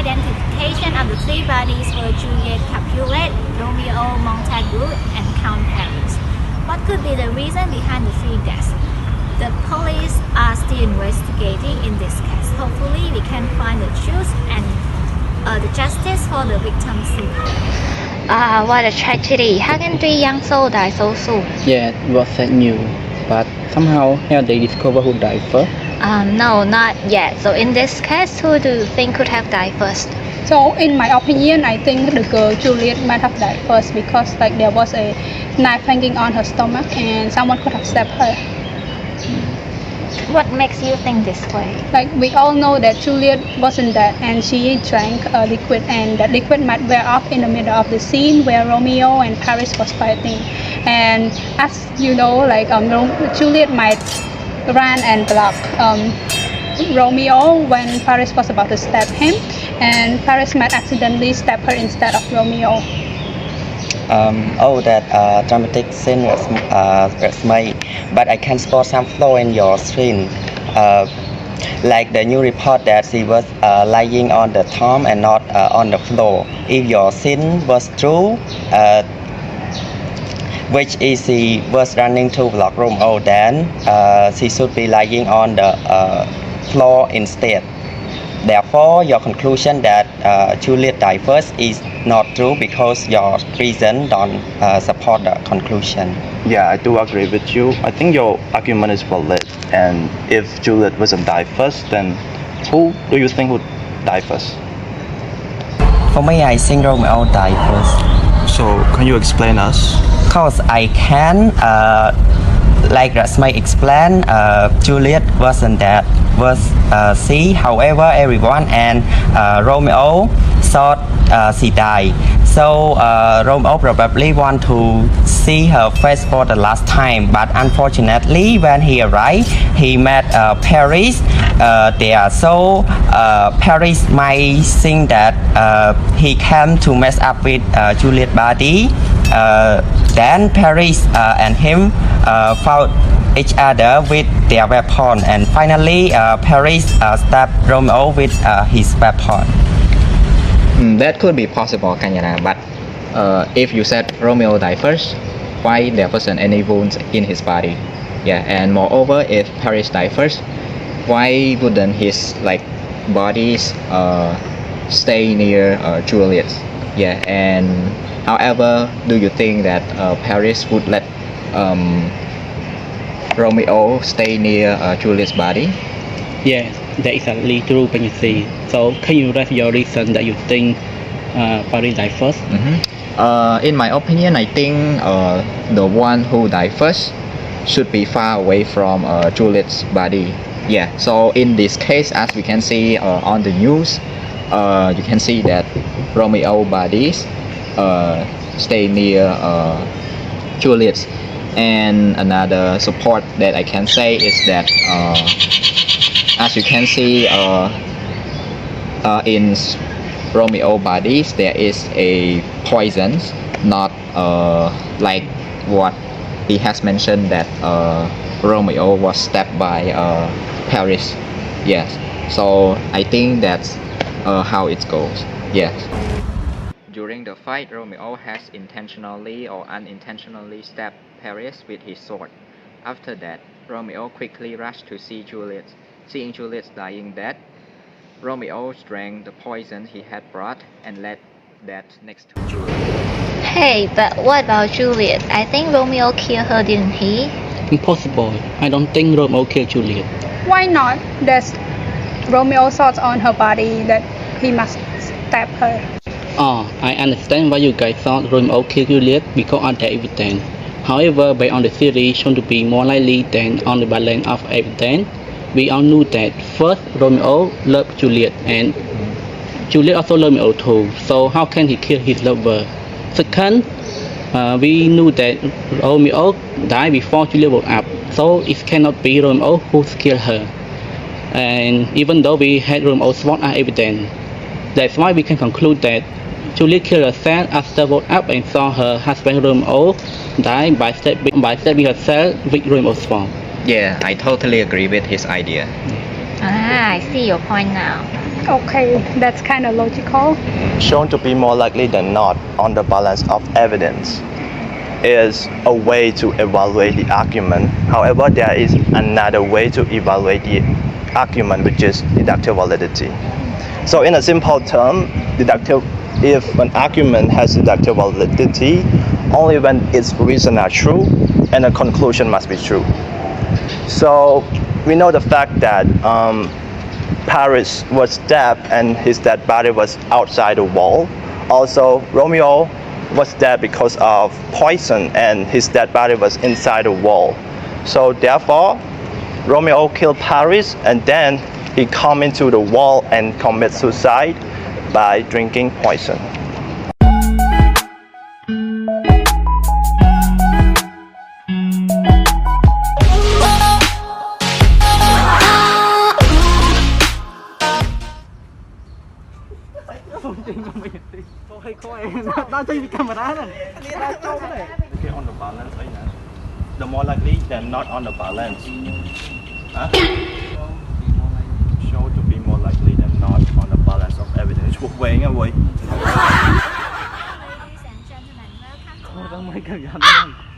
identification of the three bodies were Juliet Capulet, Romeo Montagu, and Count Paris. What could be the reason behind the three deaths? The police are still investigating in this case. Hopefully, we can find the truth and the justice for the victims soon. What a tragedy! How can three young souls die so soon? Yeah, it was sad news, but somehow have they discovered who died first? No, not yet. So in this case, who do you think could have died first? So in my opinion, I think the girl Juliet might have died first because like there was a knife hanging on her stomach and someone could have stabbed her. What makes you think this way? Like we all know that Juliet wasn't dead and she drank a liquid and that liquid might wear off in the middle of the scene where Romeo and Paris was fighting. And as you know, like Juliet might ran and blocked Romeo when Paris was about to stab him, and Paris might accidentally stab her instead of Romeo. That dramatic scene was made, but I can spot some flaw in your scene. Like the new report that she was lying on the tomb and not on the floor. If your scene was true, which is she was running to block Romeo, then she should be lying on the floor instead. Therefore, your conclusion that Juliet died first is not true because your reason don't support the conclusion. Yeah, I do agree with you. I think your argument is valid. And if Juliet wasn't died first, then who do you think would die first? For me, I think Romeo died first. So, can you explain us? Because I can, like Rasmay explained, Juliet wasn't dead, was she. However, everyone and Romeo thought she died. So Romeo probably want to see her face for the last time. But unfortunately, when he arrived, he met Paris there. So Paris might think that he came to mess up with Juliet's body. Then Paris and him fought each other with their weapon, and finally Paris stabbed Romeo with his weapon. That could be possible, Kanyana, but if you said Romeo died first, why there wasn't any wounds in his body? Yeah, and moreover, if Paris died first, why wouldn't his bodies stay near Juliet's? Yeah, and however, do you think that Paris would let Romeo stay near Juliet's body? Yes, that is exactly true, Penyasi. So, can you raise your reason that you think Paris died first? In my opinion, I think the one who died first should be far away from Juliet's body. Yeah, so in this case, as we can see on the news, you can see that Romeo's bodies stay near Juliet's. And another support that I can say is that as you can see in Romeo bodies there is a poison, not like what he has mentioned that Romeo was stabbed by Paris. Yes, so I think that's how it goes. Yes. During the fight, Romeo has intentionally or unintentionally stabbed Paris with his sword. After that, Romeo quickly rushed to see Juliet. Seeing Juliet lying dead, Romeo drank the poison he had brought and left that next to Juliet. Hey, but what about Juliet? I think Romeo killed her, didn't he? Impossible. I don't think Romeo killed Juliet. Why not? There's Romeo thoughts on her body that he must stab her. Oh, I understand why you guys thought Romeo killed Juliet because of the evidence. However, based on the theory shown to be more likely than on the balance of evidence, we all knew that first Romeo loved Juliet and Juliet also loved Romeo too. So how can he kill his lover? Second, we knew that Romeo died before Juliet woke up, so it cannot be Romeo who killed her. And even though we had Romeo's sword as evidence, that's why we can conclude that Juliet killed herself after woke up and saw her husband Romeo die by stabbing herself with Romeo's sword. Yeah, I totally agree with his idea. I see your point now. Okay, that's kind of logical. Shown to be more likely than not on the balance of evidence is a way to evaluate the argument. However, there is another way to evaluate the argument, which is deductive validity. So in a simple term, if an argument has deductive validity, only when its reasons are true and the conclusion must be true. So we know the fact that Paris was stabbed and his dead body was outside the wall. Also, Romeo was dead because of poison and his dead body was inside the wall. So therefore, Romeo killed Paris and then he come into the wall and commit suicide by drinking poison. Okay, on the balance, the more likely than not on the balance. Huh? Show to be more likely than not on the balance of evidence. Cuộc về nghe vậy. Ladies and gentlemen, welcome to our